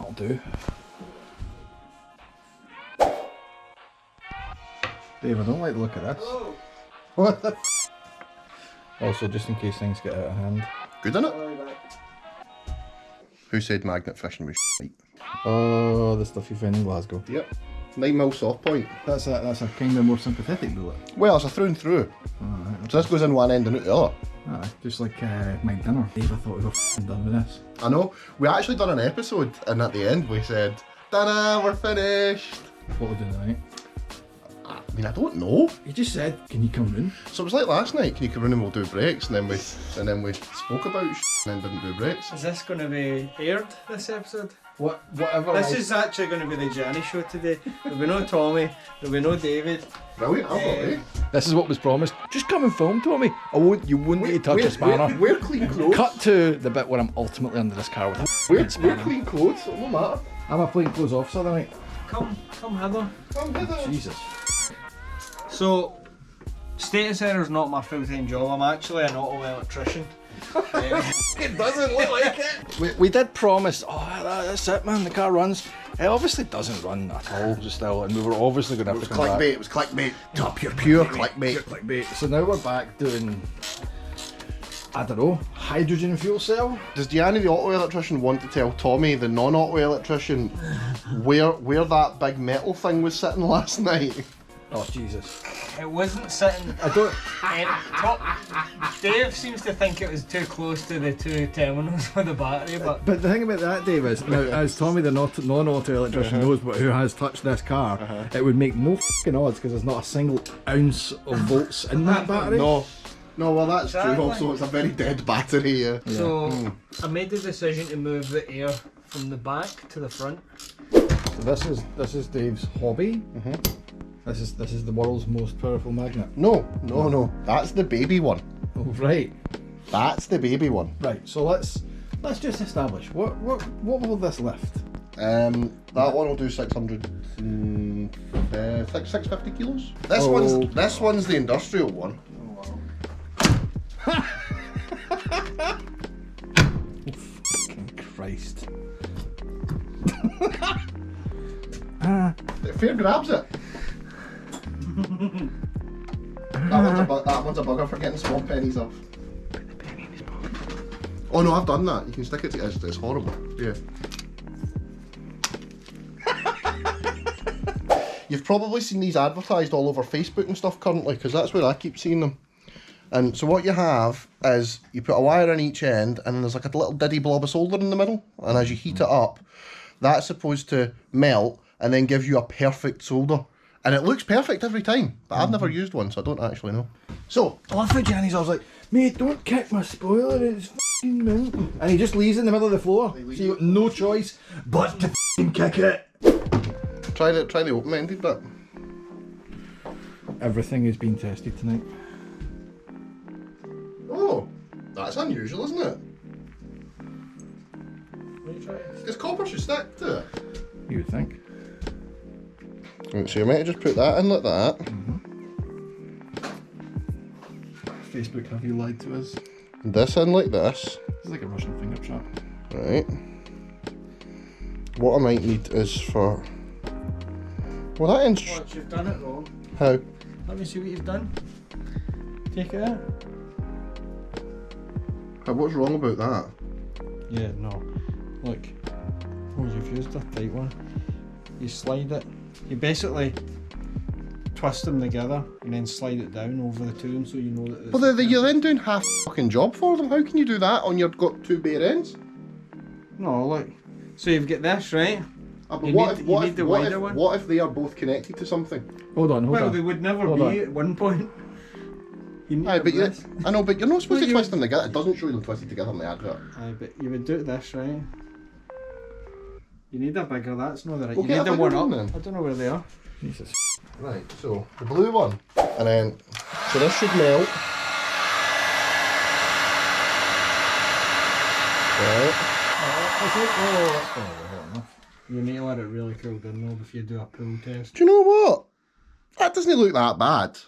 That'll do. Dave, I don't like the look of this. Oh. What the Also, just in case things get out of hand. Good, innit? Who said magnet fishing was shite? Oh, the stuff you found in Glasgow. Yep. 9 mil soft point. That's a kind of more sympathetic bullet. Well, it's a through and through. Alright. So this goes in one end and out the other. Aye, just like my dinner. Dave, I thought we were done with this. I know. We actually done an episode and at the end we said, ta-da, we're finished. What we're doing tonight? I mean, I don't know. You just said, can you come in? So it was like last night, can you come in and we'll do breaks, and then we spoke about and then didn't do breaks. Is this going to be aired, this episode? Whatever. This is actually going to be the Gianni show today. There'll be no Tommy, there'll be no David. Brilliant, I've got it. This is what was promised. Just come and film, Tommy. You wouldn't need to touch a spanner. Wear clean clothes. Cut to the bit where I'm ultimately under this car with a Wear spanner. clean clothes, it won't matter. I'm a plain clothes officer tonight. Come hither. Come with us. Jesus. So, status error is not my full-time job. I'm actually an auto electrician. It doesn't look like it. We did promise, that's it, man, the car runs. It obviously doesn't run at all, just still, and we were obviously going to have to come back. It was clickbait. Pure clickbait. Clickbait. So now we're back doing, I don't know, hydrogen fuel cell? Does Gianni the auto electrician want to tell Tommy the non-auto electrician where that big metal thing was sitting last night? Oh, Jesus. It wasn't sitting. I don't... Dave seems to think it was too close to the two terminals with the battery, but But the thing about that, Dave, is, now, as Tommy the non-auto electrician knows who has touched this car, it would make no f***ing odds because there's not a single ounce of volts in that battery. No, well that's Exactly. true. Also, it's a very dead battery. Yeah. So I made the decision to move the air from the back to the front. So this is Dave's hobby. This is the world's most powerful magnet. No. That's the baby one. Oh, right. That's the baby one. Right. So let's just establish what will this lift? That one will do 650 kilos. This one's the industrial one. Fucking Christ. Fair grabs it. that one's a bugger for getting small pennies off. Put the penny in his pocket. Oh no, I've done that. You can stick it to it's horrible. Yeah. You've probably seen these advertised all over Facebook and stuff currently, because that's where I keep seeing them. And so what you have is you put a wire in each end, and there's like a little diddy blob of solder in the middle, and as you heat it up, that's supposed to melt and then give you a perfect solder. And it looks perfect every time, but I've never used one, so I don't actually know. So, I love how Gianni's always like, mate, don't kick my spoiler, it's f***ing mint. And he just leaves it in the middle of the floor. So you got no choice but to f***ing kick it. try the open-ended bit. Everything is being tested tonight. Oh, that's unusual, isn't it? Because copper should stick to it. You would think. Right, so you might just put that in like that. Facebook, have you lied to us? This in like this. This is like a Russian finger trap. Right. What I might need is for... Well, that ends... Watch, you've done it wrong. How? Let me see what you've done. Take it out. What's wrong about that? Yeah, no. Look. Oh, you've used a tight one. You slide it. You basically twist them together and then slide it down over the two so you know that it's... Well, you're then doing half fucking job for them. How can you do that on your got two bare ends? No, look. So you've got this, right? But You what need the wider one. What if they are both connected to something? Hold on. Well, they would never Hold be on. at one point. You need Aye, but this. I know, but you're not supposed Well, to twist them together. It doesn't show them twisted together in the advert. Aye, but you would do it this, right? You need a bigger, that's not the right. We'll You get need a the one bigger up. one then. I don't know where they are. Jesus. Right, so the blue one, and then so this should melt. Right. You need to let it really cool down though before you do a pull test. Do you know what? That doesn't look that bad.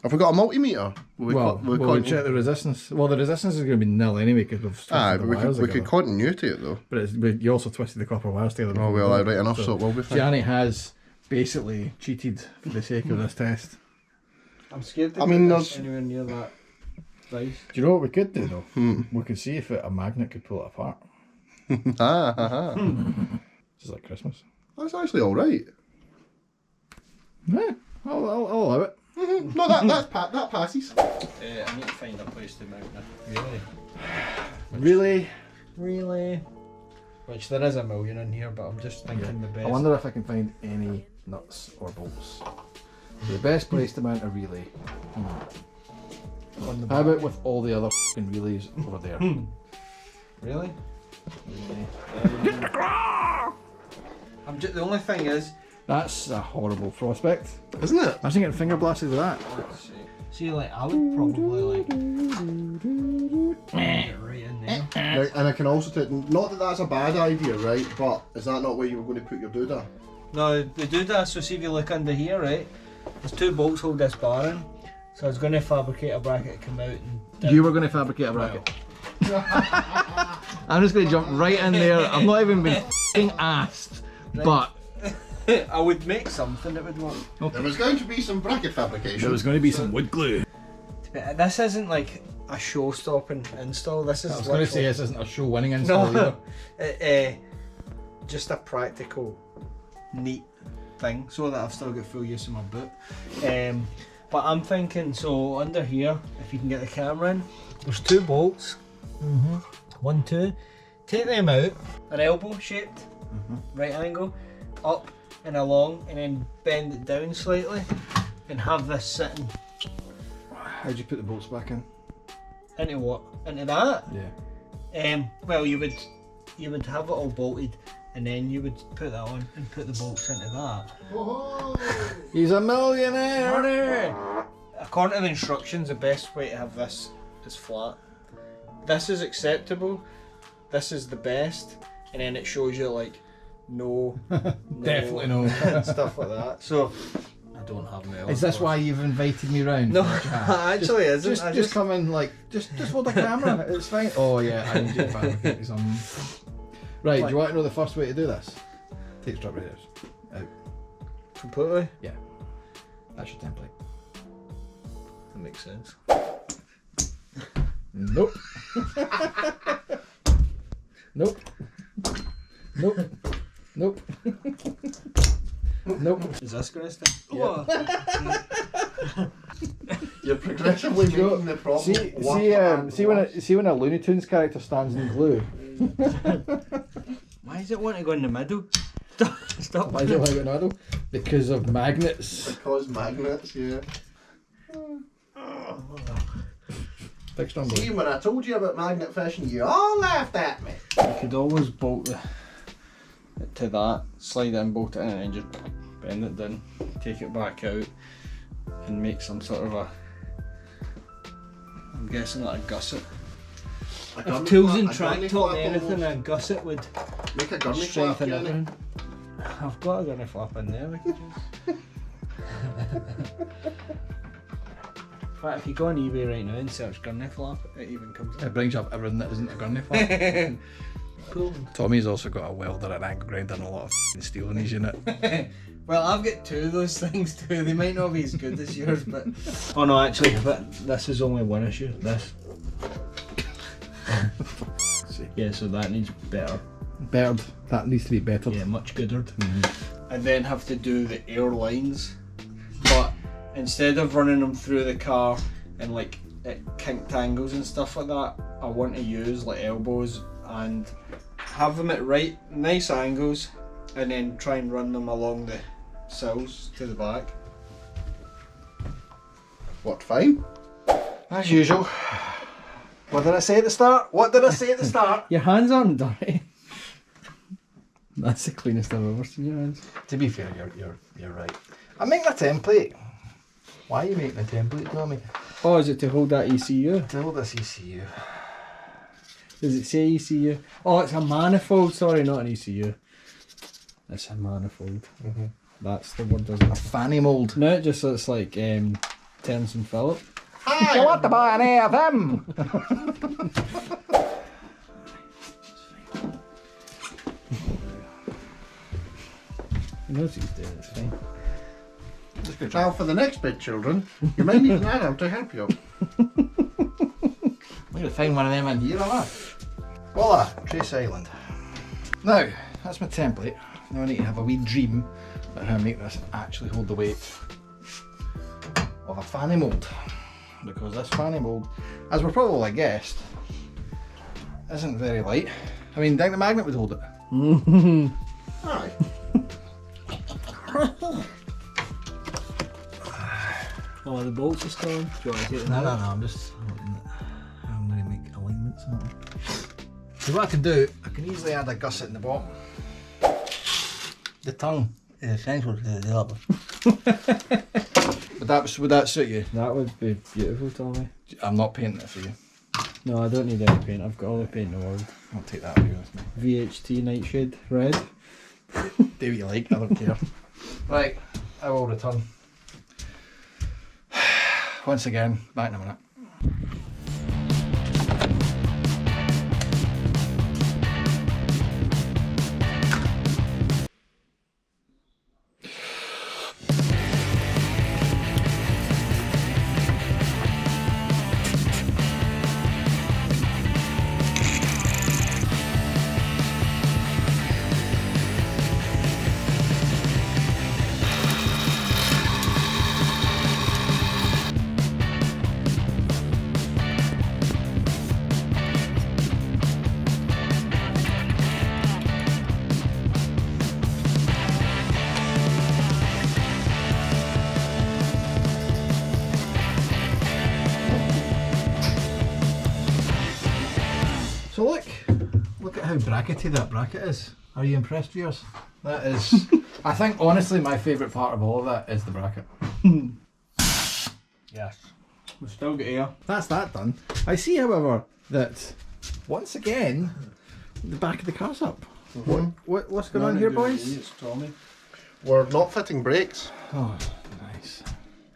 Have we got a multimeter? We'll check the resistance. Well, the resistance is going to be nil anyway because we've twisted the wires we together. could continuity it though. But you also twisted the copper wires together. Oh well, right enough, so it will be fine. Gianni has basically cheated for the sake of this test. I'm scared to there's anywhere near that price. Do you know what we could do though? We could see if a magnet could pull it apart. Just like Christmas. That's actually all right. Yeah, I'll allow it. No, that passes. I need to find a place to mount it. Really? Which there is a million in here, but I'm just thinking the best. I wonder if I can find any nuts or bolts. The best place to mount a relay. How about with all the other f***ing relays over there? Really? The only thing is, That's a horrible prospect. Isn't it? Imagine getting finger blasted with that. let's see. See, like I would probably like get it right in there. Right, and I can also tell, not that that's a bad idea, right? But is that not where you were going to put your doodah? No, the doodah. So see if you look under here, right? There's two bolts hold this bar in. So I was going to fabricate a bracket to come out and. You were going to fabricate a bracket. I'm just going to jump right in there. I've not even been f***ing asked, but I would make something that would work. There was going to be some bracket fabrication. there was going to be some wood glue. This isn't like a show-stopping install. This is. I was going to say this isn't a show-winning install either. Just a practical, neat thing, so that I've still got full use of my boot. But I'm thinking, so under here, if you can get the camera in, there's two bolts. 1, 2. Take them out, an elbow shaped, right angle, up and along, and then bend it down slightly, and have this sitting. How'd you put the bolts back in? Into what? Into that? Yeah. Well, you would have it all bolted, and then you would put that on and put the bolts into that. He's a millionaire! According to the instructions, the best way to have this is flat. This is acceptable. This is the best, and then it shows you like no, Definitely no. stuff like that. So I don't have my. Is this why you've invited me round? No, actually isn't. Just come in like, just hold the camera, it's fine. Oh yeah, I need you to fabricate some. Right, do you want to know the first way to do this? Take strap radiators out. Completely? Yeah. That's your template. That makes sense. Nope. Nope. Nope. Nope. Nope. Is this going to stay? Yeah. You're progressively making the problem. See when a Looney Tunes character stands in glue. Why does it want to go in the middle? Stop. Why is it like an idle? Because of magnets. Because magnets, yeah. Fixed on See, blue. when I told you about magnet fishing, you all laughed at me. You could always bolt it to that, slide it and bolt it in, and then just bend it down, take it back out, and make some sort of a. I'm guessing like a gusset. If tools and track top and anything, a gusset would make a gurney flap, strengthen Gianni. everything. I've got a gurney flap in there. We could just. In fact, if you go on eBay right now and search gurney flap, it even comes up. It brings up everything that isn't a gurney flap. Cool. Tommy's also got a welder, an angle grinder, and a lot of steel in his unit. Well, I've got two of those things too. They might not be as good as yours, but oh no, actually, but this is only one issue. This. Yeah, so that needs better. Bettered. That needs to be bettered. Yeah, much goodered. And then have to do the air lines, but instead of running them through the car and like at kinked angles and stuff like that, I want to use like elbows and have them at right nice angles, and then try and run them along the sills to the back. What, fine? As usual. What did I say at the start? What did I say at the start? Your hands aren't dirty. That's the cleanest I've ever seen your hands. To be fair, you're right. I'm making a template. Why are you making a template, Tommy? Oh, is it to hold that ECU? To hold this ECU. Does it say ECU? Oh, it's a manifold. Sorry, not an ECU. It's a manifold. That's the word, doesn't A it? fanny mould. No, it just looks like Terence and Philip. Hi! want to buy any of them? He knows he's doing it, it's fine. Now for the next bit, children, you might need an arm to help you. We're going to find one of them in here, are we? Voila, Trace Island. Now, that's my template. Now I need to have a wee dream about how to make this actually hold the weight of a fanny mould. Because this fanny mould, as we're probably guessed, isn't very light. I mean, do you think the magnet would hold it? Aye. Oh, the bolts are still on. Do you want to take them No, out? I'm just I'm going to make alignments on it. So what I can do, I can easily add a gusset in the bottom. The tongue is essential to the job. Would that suit you? That would be beautiful, Tommy. I'm not painting it for you. No, I don't need any paint. I've got all the paint in the world. I'll take that away with me. VHT Nightshade Red. Do what you like, I don't care. Right, I will return. Once again, back in a minute. So look at how brackety that bracket is. Are you impressed, viewers? That is, I think honestly my favourite part of all of that is the bracket. Yes. We've still got air. That's that done. I see, however, that once again the back of the car's up. What's going on here, boys? It's Tommy. We're not fitting brakes. Oh, nice.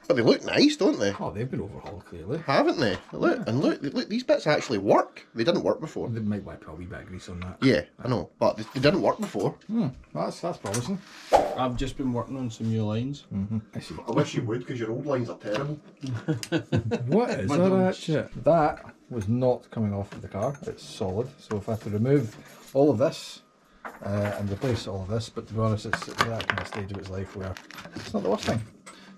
But they look nice, don't they? Oh, they've been overhauled clearly. Haven't they? Look, and look, these bits actually work. They didn't work before. They might wipe a wee bit of grease on that. Yeah, I know, but they didn't work before. That's promising. I've just been working on some new lines. I see. I wish you would, because your old lines are terrible. What is that shit? That was not coming off of the car. It's solid. So if I have to remove all of this and replace all of this, but to be honest, it's at that kind of stage of its life where it's not the worst thing.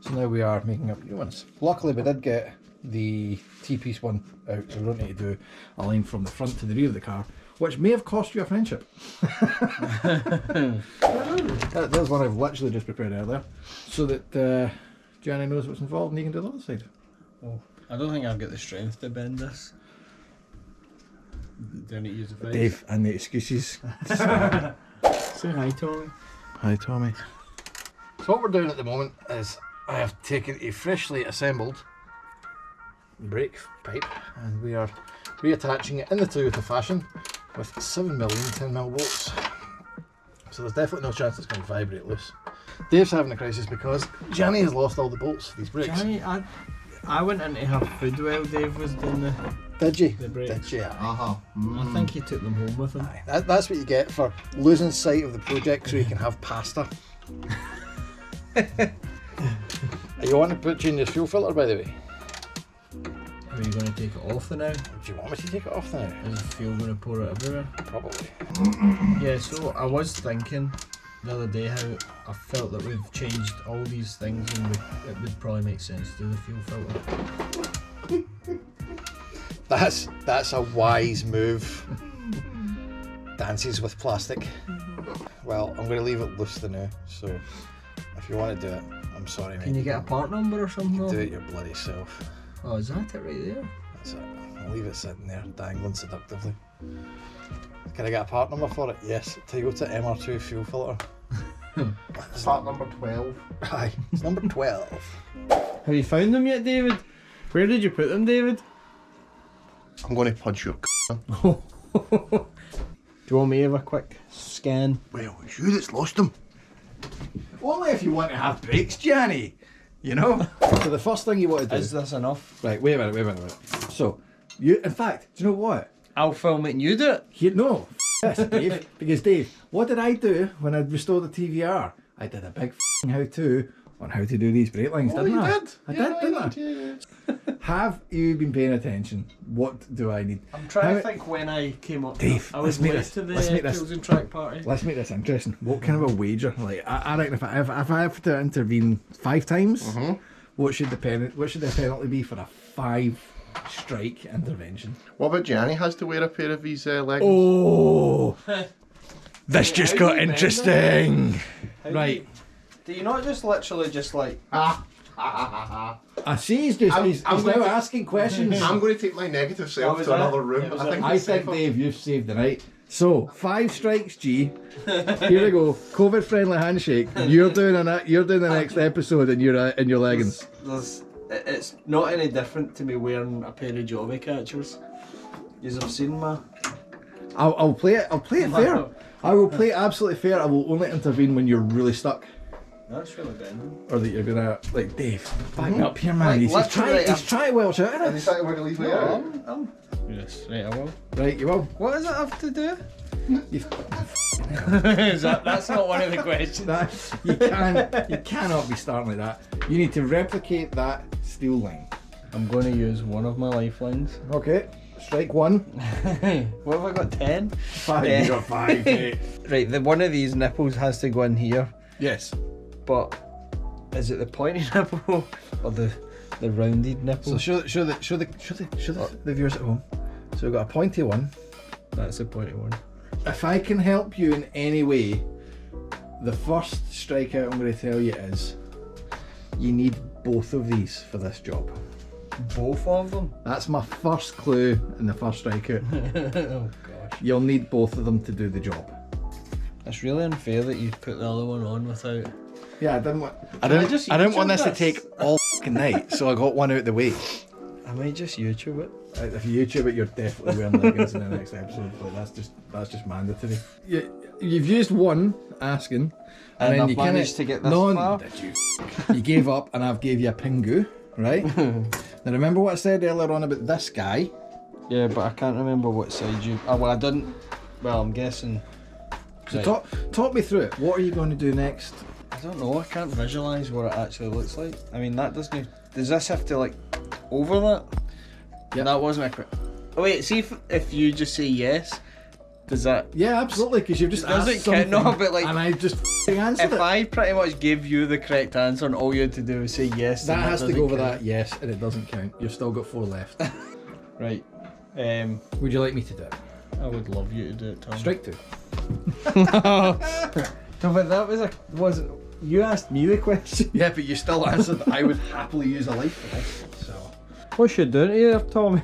So now we are making up new ones. Luckily, we did get the T-piece one out, so we don't need to do a line from the front to the rear of the car, which may have cost you a friendship. There's one I've literally just prepared earlier, so that Gianni knows what's involved and he can do the other side. Oh, I don't think I've got the strength to bend this. Do I need to use the face? Dave and the excuses. Say hi, Tommy. Hi, Tommy. So what we're doing at the moment is I have taken a freshly assembled brake pipe and we are reattaching it in the Toyota fashion with 7mm 10mm bolts. So there's definitely no chance it's going to vibrate loose. Dave's having a crisis because Gianni has lost all the bolts for these brakes. Gianni, I went into her food while Dave was doing Did you? the brakes. Did you? Uh-huh. I think he took them home with him. That's what you get for losing sight of the project so you can have pasta. Are you want to put in your fuel filter, by the way? Are you going to take it off the now? Do you want me to take it off now? Is the fuel going to pour it everywhere? Probably. Yeah, so I was thinking the other day how I felt that we've changed all these things and it would probably make sense to do the fuel filter. That's a wise move. Dances with plastic. Well, I'm going to leave it loose the now, so if you want to do it, I'm sorry, mate. Can you get a part number or something? Do it your bloody self. Oh, is that it right there? That's it. I'll leave it sitting there, dangling seductively. Can I get a part number for it? Yes, Toyota MR2 fuel filter. Part number 12. Aye, it's number 12. Have you found them yet, David? Where did you put them, David? I'm going to punch your Do you want me to have a quick scan? Well, it's you that's lost them. Only if you want to have brakes, Gianni. You know? So the first thing you want to do... Is this enough? Right, wait a minute. So, in fact, do you know what? I'll film it and you do it. No, yes, Dave. Because Dave, what did I do when I restored the TVR? I did a big how-to on how to do these brake lines, didn't I? I didn't I? Yeah. Have you been paying attention? What do I need? I'm trying to think when I came up. Dave, I was let's make late this- to the let's make this- Tools and Track party. Let's make this interesting. What kind of a wager? Like, I reckon if I have to intervene 5 times, what should the penalty be for a 5-strike intervention? What about Gianni has to wear a pair of these leggings? Oh, this just how got do you bend interesting. Right. Do you not just literally just like... I see he's I'm now gonna- asking questions. I'm going to take my negative self was to that? another room. Yeah, was I that- think I it's think, safer. Dave, you've saved the night. So, 5 strikes, G. Here we go. COVID-friendly handshake. You're doing the next episode in your leggings. It's not any different to me wearing a pair of jobby catchers. You've seen my... I'll play it. I'll play it fair. I will play it absolutely fair. I will only intervene when you're really stuck, That's really bending. or that you're gonna like Dave. Back me up here, man. He's literally, trying to welch out. And he's trying to wiggle his way out. Yes, right, I will. Right, you will. What does it have to do? You, That's not one of the questions. you cannot be starting like that. You need to replicate that steel line. I'm going to use one of my lifelines. Okay. Strike 1. What have I got, 10? 5. You got 5. Mate. Right, one of these nipples has to go in here, Yes. but is it the pointy nipple or the rounded nipple? So show the viewers at home. So we've got a pointy one. That's the pointy one. If I can help you in any way, the first strikeout I'm going to tell you is you need both of these for this job. Both of them? That's my first clue in the first strikeout. Oh gosh. You'll need both of them to do the job. It's really unfair that you put the other one on without... Yeah, I didn't want. I Can I didn't. just I didn't want YouTube this to this? take all fucking night, so I got one out of the way. I might just YouTube it. If you YouTube it, you're definitely wearing leggings in the next episode. Like that's just mandatory. You've used one asking, And then I've you kinda- managed to get this no, far. did you? You gave up, and I've gave you a pingu, right? Now remember what I said earlier on about this guy? Yeah, but I can't remember what side you... Oh, well, I didn't... Well, I'm guessing... So Right. talk me through it. What are you going to do next? I don't know, I can't visualise what it actually looks like. I mean, that doesn't... Does this have to, like, over that? Yep. That was my question. Oh wait, see if you just say yes, does that... Yeah, absolutely, because you've just Does asked it something, count? No, but like... and I just answered If it. I pretty much give you the correct answer and all you had to do was say yes, That then has to doesn't go over count. that, yes, and it doesn't count. You've still got 4 left. Right. Would you like me to do it? I would love you to do it, Tom. Strike 2. No, but that was you asked me the question. Yeah, but you still answered that I would happily use a life for this. So What's you doing here, Tommy?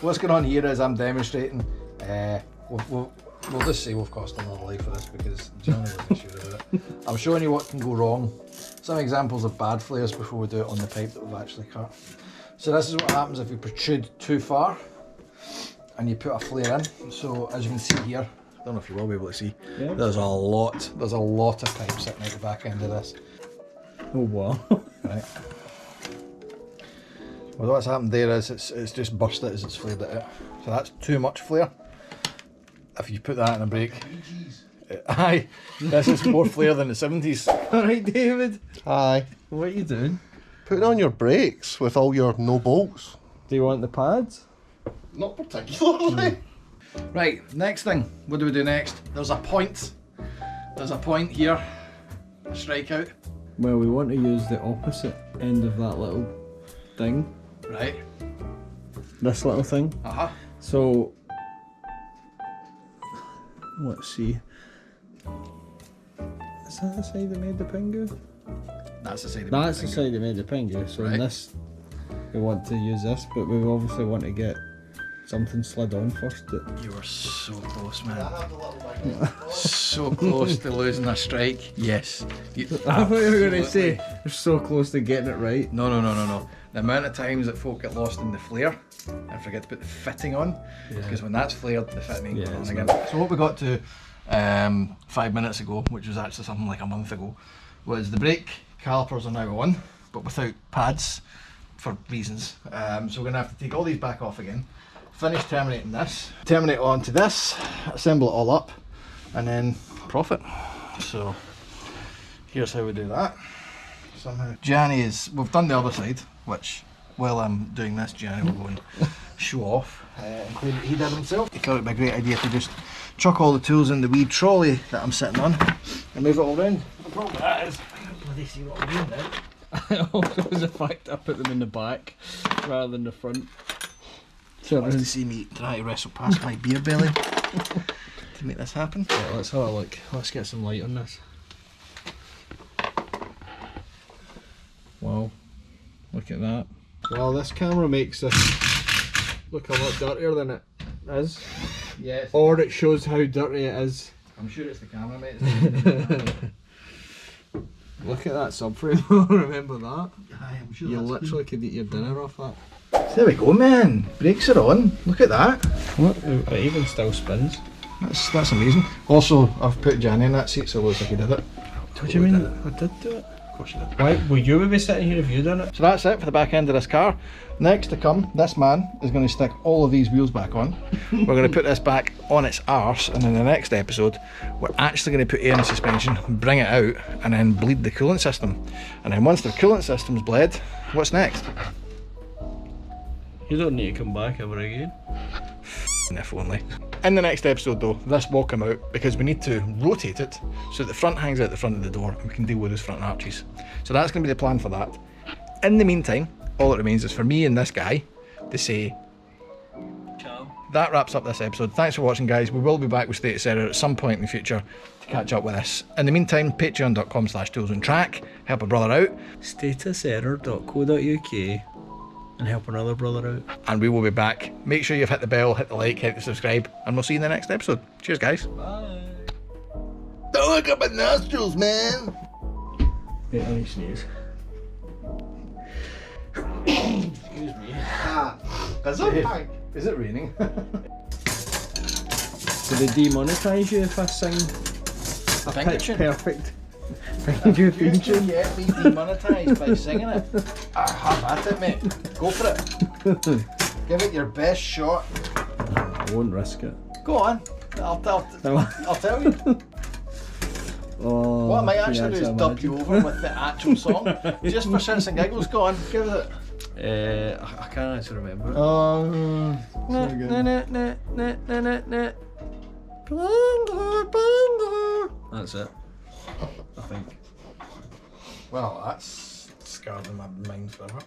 what's going on here is I'm demonstrating. We'll just say we've cost another life for this because Johnny wasn't sure about it. I'm showing you what can go wrong. Some examples of bad flares before we do it on the pipe that we've actually cut. So this is what happens if you protrude too far and you put a flare in. So as you can see here, I don't know if you will be able to see, Yeah. there's a lot of pipe sitting at the back end of this. Oh wow. Right. Well, what's happened there is it's just burst it as it's flared it out. So that's too much flare. If you put that in a brake, aye, this is more flare than the 70s. Alright, David. Hi. What are you doing? Putting on your brakes with all your no bolts. Do you want the pads? Not particularly. Right, next thing. What do we do next? There's a point. There's a point here. A strikeout. Well, we want to use the opposite end of that little thing. Right. This little thing. Uh-huh. So, let's see. Is that the side that made the pingu? That's the side of That's the the side that made the pingu. So Right. in this, we want to use this, but we obviously want to get something slid on first. You were so close, man. So close to losing a strike. Yes. I thought you were going to say you're so close to getting it right. No. The amount of times that folk get lost in the flare and forget to put the fitting on, because when that's flared, the fitting ain't going on again. So what we got to 5 minutes ago, which was actually something like a month ago, was the brake calipers are now on, but without pads for reasons. So we're going to have to take all these back off again, finish terminating this, terminate onto this, assemble it all up, and then profit. So here's how we do that. Somehow Gianni we've done the other side, which while I'm doing this, Gianni will go and show off and claim that he did himself. He thought it'd be a great idea to just chuck all the tools in the wee trolley that I'm sitting on and move it all round. The problem with that is I can't bloody see what I'm doing now. Also, was the fact I put them in the back rather than the front. So wants to see me try to wrestle past my beer belly to make this happen. Yeah, let's have a look. Let's get some light on this. Wow, look at that. Well, this camera makes this look a lot dirtier than it is. Yes. Or it shows how dirty it is. I'm sure it's the camera, mate. Look at that subframe. Remember that? Aye, I'm sure You that's literally could eat your dinner off that. There we go, man. Brakes are on. Look at that. What? It even still spins. That's amazing. Also, I've put Gianni in that seat, so it looks like he did it. What do you mean? I did do it. Of course you did. Why would you be sitting here if you done it? So that's it for the back end of this car. Next to come, this man is going to stick all of these wheels back on. We're going to put this back on its arse, and in the next episode we're actually going to put air in suspension, bring it out, and then bleed the coolant system. And then once the coolant system's bled, what's next? You don't need to come back ever again. If only. In the next episode though, this will come out because we need to rotate it so that the front hangs out the front of the door and we can deal with those front arches. So that's going to be the plan for that. In the meantime, all that remains is for me and this guy to say Ciao. that wraps up this episode. Thanks for watching, guys. We will be back with Status Error at some point in the future to catch up with this. In the meantime, patreon.com/toolsontrack. Help a brother out. Statuserror.co.uk and help another brother out. And we will be back. Make sure you've hit the bell, hit the like, hit the subscribe, and we'll see you in the next episode. Cheers, guys. Bye. Don't look at my nostrils, man. Wait, let me sneeze. Excuse me. Is it raining? Do they demonetise you if I sing a Finger pitch tune. perfect finger You theme can tune? get me demonetised by singing it. Have at it, mate. Go for it. Give it your best shot. I won't risk it. Go on. I'll tell you. Oh, What I might can actually do is dub you over with the actual song. Just for shits and giggles. Go on, give it. I can't actually remember it. Oh, so good. That's it. I think. Well, that's scarred in my mind forever.